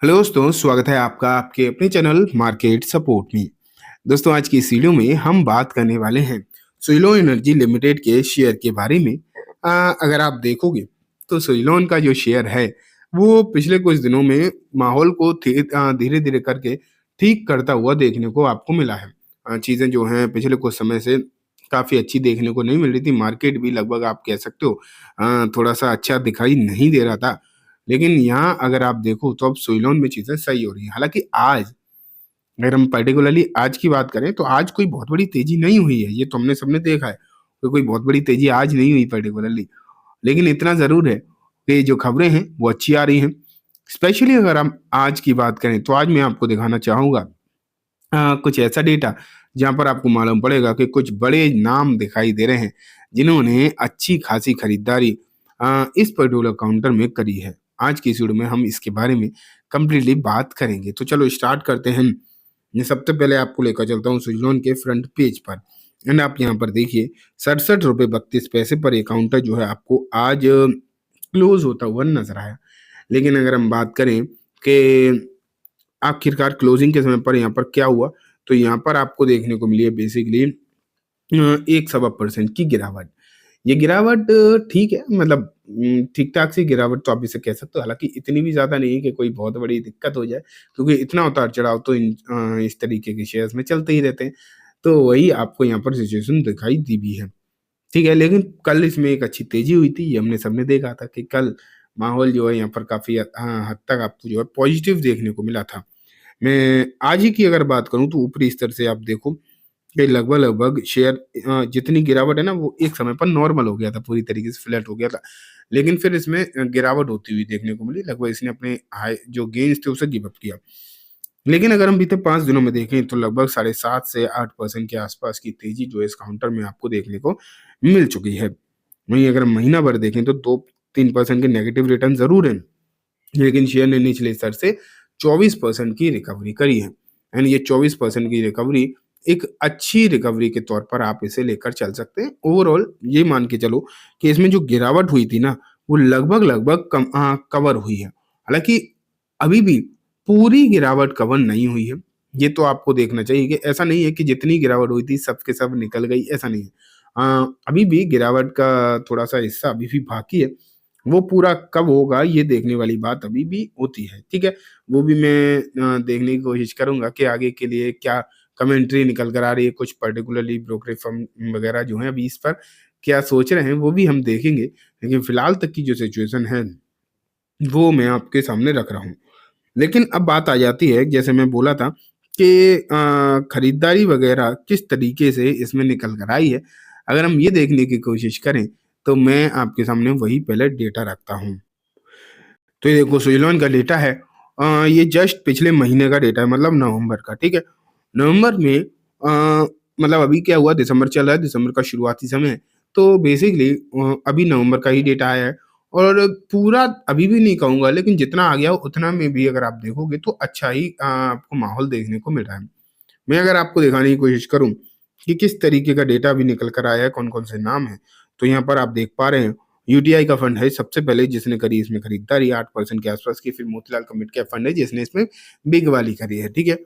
Hello दोस्तों, स्वागत है आपका आपके अपने चैनल मार्केट सपोर्ट में। दोस्तों, आज की इस वीडियो में हम बात करने वाले हैं सुइलोन एनर्जी लिमिटेड के शेयर के बारे में। अगर आप देखोगे तो सुइलोन का जो शेयर है वो पिछले कुछ दिनों में माहौल को धीरे धीरे करके ठीक करता हुआ देखने को आपको मिला है। चीज़ें जो हैं पिछले कुछ समय से काफ़ी अच्छी देखने को नहीं मिल रही थी। मार्केट भी लगभग आप कह सकते हो थोड़ा सा अच्छा दिखाई नहीं दे रहा था। लेकिन यहाँ अगर आप देखो तो अब सुइलोन में चीज़ें सही हो रही हैं। हालाँकि आज अगर हम पर्टिकुलरली आज की बात करें तो आज कोई बहुत बड़ी तेज़ी नहीं हुई है, ये तो हमने सबने देखा है। कोई बहुत बड़ी तेज़ी आज नहीं हुई पर्टिकुलरली। लेकिन इतना ज़रूर है कि जो खबरें हैं वो अच्छी आ रही हैं। स्पेशली अगर हम आज की बात करें तो आज मैं आपको दिखाना चाहूँगा कुछ ऐसा डेटा जहाँ पर आपको मालूम पड़ेगा कि कुछ बड़े नाम दिखाई दे रहे हैं, जिन्होंने अच्छी खासी खरीदारी इस पर्टिकुलर काउंटर में करी है। आज की इस वीडियो में हम इसके बारे में कंप्लीटली बात करेंगे। तो चलो स्टार्ट करते हैं। मैं सबसे पहले आपको लेकर चलता हूँ सुज़लोन के फ्रंट पेज पर। एंड आप यहाँ पर देखिए ₹67.32 पर ये काउंटर जो है आपको आज क्लोज़ होता हुआ नज़र आया। लेकिन अगर हम बात करें कि आखिरकार क्लोजिंग के समय पर यहाँ पर क्या हुआ, तो यहाँ पर आपको देखने को मिली है बेसिकली 1 सवा% की गिरावट। ये गिरावट ठीक है, मतलब ठीक-ठाक सी गिरावट तो आप इसे कह सकते हो। हालाँकि इतनी भी ज़्यादा नहीं है कि कोई बहुत बड़ी दिक्कत हो जाए, क्योंकि इतना उतार-चढ़ाव तो इस तरीके के शेयर्स में चलते ही रहते हैं। तो वही आपको यहाँ पर सिचुएशन दिखाई दी भी है। ठीक है, लेकिन कल इसमें एक अच्छी तेज़ी हुई थी, ये हमने सबने देखा था कि कल माहौल जो है यहाँ पर काफ़ी हद तक आपको जो है पॉजिटिव देखने को मिला था। मैं आज ही की अगर बात करूँ तो ऊपरी स्तर से आप देखो कि लगभग-लगभग शेयर जितनी गिरावट है ना वो एक समय पर नॉर्मल हो गया था, पूरी तरीके से फ्लैट हो गया था। लेकिन फिर इसमें गिरावट होती हुई देखने को मिली, लगभग इसने अपने हाई जो गेन्स थे उसे गिव अप किया। लेकिन अगर हम बीते 5 दिनों में देखें तो लगभग 7.5 से 8% के आसपास की तेज़ी जो है इस काउंटर में आपको देखने को मिल चुकी है। वहीं अगर हम महीना भर देखें तो 2-3% के नेगेटिव रिटर्न ज़रूर हैं। लेकिन शेयर ने निचले स्तर से 24% की रिकवरी करी है। एंड ये 24% की रिकवरी एक अच्छी रिकवरी के तौर पर आप इसे लेकर चल सकते हैं। ओवरऑल ये मान के चलो कि इसमें जो गिरावट हुई थी ना, वो लगभग-लगभग कवर हुई है। हालाँकि अभी भी पूरी गिरावट कवर नहीं हुई है। ये तो आपको देखना चाहिए कि ऐसा नहीं है कि जितनी गिरावट हुई थी सब के सब निकल गई, ऐसा नहीं है। अभी भी गिरावट का थोड़ा-सा हिस्सा अभी भी बाकी है। वो पूरा कब होगा ये देखने वाली बात अभी भी होती है, ठीक है? वो भी मैं देखने की कोशिश करूँगा कि आगे के लिए क्या कमेंट्री निकल कर आ रही है, कुछ पर्टिकुलरली ब्रोकरेज फर्म वगैरह जो हैं अभी इस पर क्या सोच रहे हैं, वो भी हम देखेंगे। लेकिन फिलहाल तक की जो सिचुएशन है, वो मैं आपके सामने रख रहा हूँ। लेकिन अब बात आ जाती है, जैसे मैं बोला था कि खरीदारी वगैरह किस तरीके से इसमें निकल कर आई है। अगर हम ये देखने की कोशिश करें, तो मैं आपके सामने वही पहले डेटा रखता हूँ। तो ये देखो स्विट्ज़रलैंड का डेटा है। ये जस्ट पिछले महीने का डेटा है, मतलब नवंबर का, ठीक है? नवंबर में मतलब अभी क्या हुआ, दिसंबर चल रहा है, दिसंबर का शुरुआती समय है। तो बेसिकली अभी नवंबर का ही डेटा आया है और पूरा अभी भी नहीं कहूँगा, लेकिन जितना आ गया उतना में भी अगर आप देखोगे तो अच्छा ही आपको माहौल देखने को मिल रहा है। मैं अगर आपको दिखाने की कोशिश करूँ कि किस तरीके का डेटा अभी निकल कर आया है, कौन-कौन से नाम हैं, तो यहाँ पर आप देख पा रहे हैं यूटीआई का फंड है सबसे पहले जिसने करी इसमें खरीदारी 8% के आसपास की, फिर मोतीलाल का मिड कैप फंड है जिसने इसमें बिग वाली करी है, ठीक है?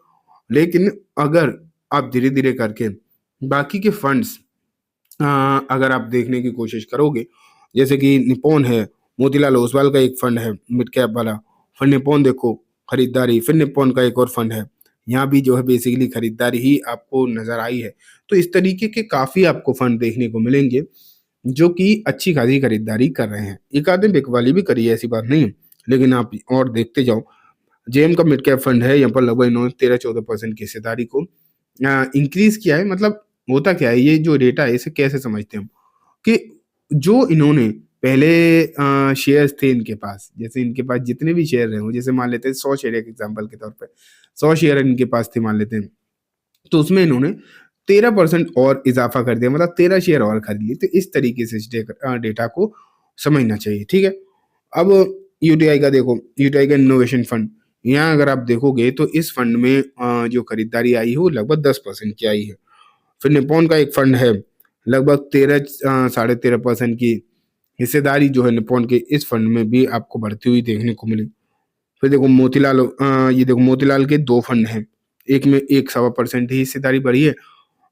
लेकिन अगर आप धीरे-धीरे करके बाकी के फंड्स अ, अगर आप देखने की कोशिश करोगे, जैसे कि निप्पॉन है, मोतीलाल ओसवाल का एक फंड है मिड कैप वाला, फिर निप्पॉन देखो खरीदारी, फिर निप्पॉन का एक और फंड है। यहाँ भी जो है बेसिकली खरीदारी ही आपको नज़र आई है। तो इस तरीके के काफ़ी आपको फंड देखने को मिलेंगे, जो कि अच्छी खासी खरीदारी कर रहे हैं। एक आध ने बिग वाली भी करी है, ऐसी बात नहीं है। लेकिन आप और देखते जाओ, जेएम का मिड कैप फंड है, यहाँ पर लगभग इन्होंने 13-14% की हिस्सेदारी को इंक्रीज़ किया है। मतलब होता क्या है, ये जो डेटा है इसे कैसे समझते हैं हम? कि जो इन्होंने पहले शेयर्स थे इनके पास, जैसे इनके पास जितने भी शेयर रहे हों, जैसे मान लेते हैं 100 शेयर एक एग्ज़ाम्पल के तौर पे, 100 शेयर इनके पास थे मान लेते हैं, तो उसमें इन्होंने 13% और इज़ाफ़ा कर दिया, मतलब 13 शेयर और खरीद लिए। तो इस तरीके से इस डेटा को समझना चाहिए, ठीक है? अब यूटीआई का देखो, यूटीआई का इनोवेशन फंड, यहाँ अगर आप देखोगे तो इस फंड में जो खरीदारी आई है वो लगभग 10% की आई है। फिर निप्पॉन का एक फंड है, लगभग 13 साढ़े 13% की हिस्सेदारी जो है निप्पॉन के इस फंड में भी आपको बढ़ती हुई देखने को मिली। फिर देखो ये देखो मोतीलाल के 2 फंड हैं। एक में 1 सवा % ही हिस्सेदारी बढ़ी है।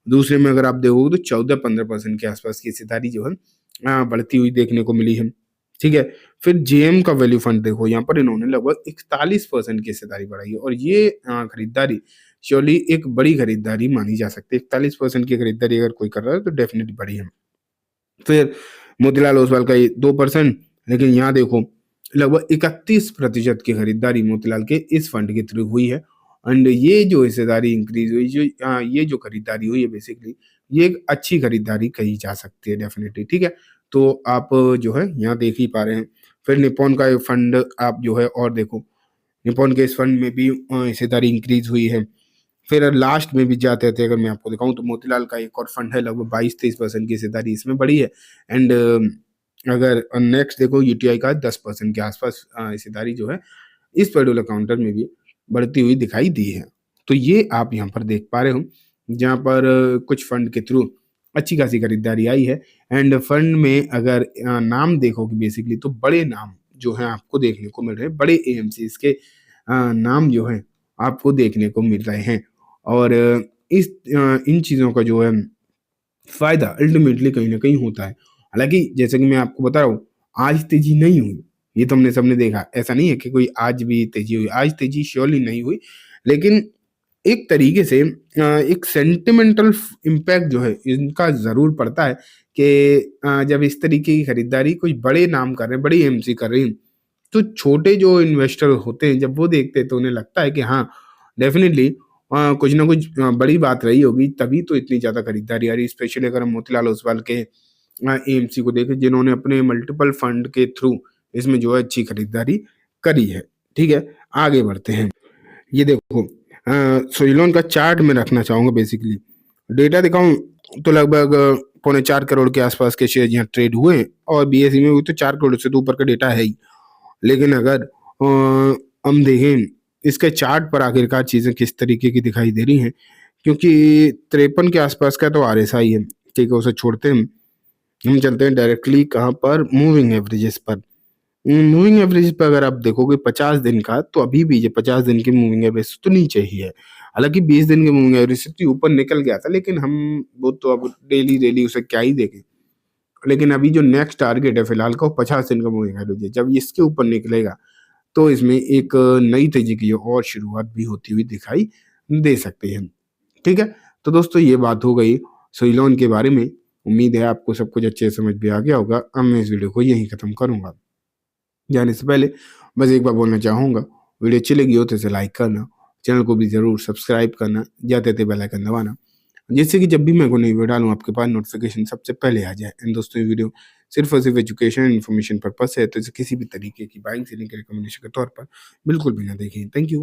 दूसरे में अगर आप देखोगे तो 14-15% के आसपास की हिस्सेदारी जो है बढ़ती हुई देखने को मिली है। ठीक है? फिर जेएम का वैल्यू फंड देखो, यहाँ पर इन्होंने लगभग 41% की हिस्सेदारी बढ़ाई है और ये खरीदारी श्योरली एक बड़ी खरीदारी मानी जा सकती है। 41% की खरीदारी अगर कोई कर रहा है तो डेफिनिटली बड़ी है। फिर मोतीलाल ओसवाल का ये 2%, लेकिन यहाँ देखो लगभग 31% की खरीदारी मोतीलाल के इस फंड के थ्रू हुई है। एंड ये जो हिस्सेदारी इंक्रीज हुई, ये जो खरीदारी हुई है बेसिकली, ये एक अच्छी खरीदारी कही जा सकती है डेफिनेटली। ठीक है? तो आप जो है यहाँ देख ही पा रहे हैं। फिर निप्पॉन का ये फंड आप जो है और देखो, निप्पॉन के इस फंड में भी हिस्सेदारी इंक्रीज हुई है। फिर लास्ट में भी जाते थे, अगर मैं आपको दिखाऊं तो मोतीलाल का एक और फंड है, लगभग 22-23% की हिस्सेदारी इसमें बढ़ी है। एंड अगर नेक्स्ट देखो यूटीआई का 10% के आसपास हिस्सेदारी जो है इस पर्टिकुलर काउंटर में भी बढ़ती हुई दिखाई दी है। तो ये आप यहाँ पर देख पा रहे हो, जहाँ पर कुछ फंड के थ्रू अच्छी खासी खरीदारी आई है। एंड फंड में अगर नाम देखोगे बेसिकली तो बड़े नाम जो है आपको देखने को मिल रहे हैं, बड़े एएमसीज के नाम जो है आपको देखने को मिल रहे हैं। और इन चीज़ों का जो है फ़ायदा अल्टीमेटली कहीं न कहीं होता है। हालाँकि जैसे कि मैं आपको बता रहा हूँ, आज तेज़ी नहीं हुई, ये तो हमने सबने देखा। ऐसा नहीं है कि कोई आज भी तेज़ी हुई, आज तेज़ी श्योरली नहीं हुई। लेकिन एक तरीके से एक सेंटिमेंटल इम्पैक्ट जो है इनका ज़रूर पड़ता है कि जब इस तरीके की खरीदारी कोई बड़े नाम कर रहे हैं, बड़ी एएमसी कर रही हैं, तो छोटे जो इन्वेस्टर होते हैं जब वो देखते हैं तो उन्हें लगता है कि हाँ, डेफ़िनिटली कुछ ना कुछ बड़ी बात रही होगी, तभी तो इतनी ज़्यादा खरीदारी आ रही है। स्पेशली अगर हम मोतीलाल ओसवाल के एएमसी को देखें, जिन्होंने अपने मल्टीपल फंड के थ्रू इसमें जो है अच्छी खरीदारी करी है। ठीक है? आगे बढ़ते हैं। ये देखो सोइलोन का चार्ट मैं रखना चाहूँगा बेसिकली। डेटा दिखाऊँ तो लगभग पौने 4 करोड़ के आसपास के शेयर यहाँ ट्रेड हुए हैं और बीएसई में भी तो 4 करोड़ से तो ऊपर का डेटा है ही। लेकिन अगर हम देखें इसके चार्ट पर आखिरकार चीज़ें किस तरीके की दिखाई दे रही हैं, क्योंकि 53 के आसपास का तो आरएसआई है, ठीक है, उसे छोड़ते हैं हम चलते हैं डायरेक्टली कहाँ पर, मूविंग एवरेजेस पर। मूविंग एवरेज पे अगर आप देखोगे 50 दिन का, तो अभी भी ये 50 दिन की मूविंग एवरेज तो नीचे ही है। हालाँकि 20 दिन की मूविंग एवरेज से तो ऊपर निकल गया था, लेकिन हम वो तो अब डेली उसे क्या ही देखें। लेकिन अभी जो नेक्स्ट टारगेट है फिलहाल का वो 50 दिन का मूविंग एवरेज है। जब इसके ऊपर निकलेगा तो इसमें एक नई तेजी की और शुरुआत भी होती हुई दिखाई दे सकती है। ठीक है? तो दोस्तों ये बात हो गई सोइलोन के बारे में। उम्मीद है आपको सब कुछ अच्छे से समझ में आ गया होगा। अब मैं इस वीडियो को यहीं खत्म करूँगा। जाने से पहले बस एक बार बोलना चाहूँगा, वीडियो अच्छी लगी हो तो इसे लाइक करना, चैनल को भी ज़रूर सब्सक्राइब करना, जाते-जाते बेल आइकन दबाना, जिससे कि जब भी मैं कोई नई वीडियो डालूँ आपके पास नोटिफ़िकेशन सबसे पहले आ जाए। एंड दोस्तों ये वीडियो सिर्फ़ और सिर्फ़ एजुकेशन एंड इन्फॉर्मेशन पर्पज़ से है, तो इसे किसी भी तरीके की बाइंग सेलिंग के रिकमेंडेशन के तौर पर बिल्कुल भी ना देखें। Thank you.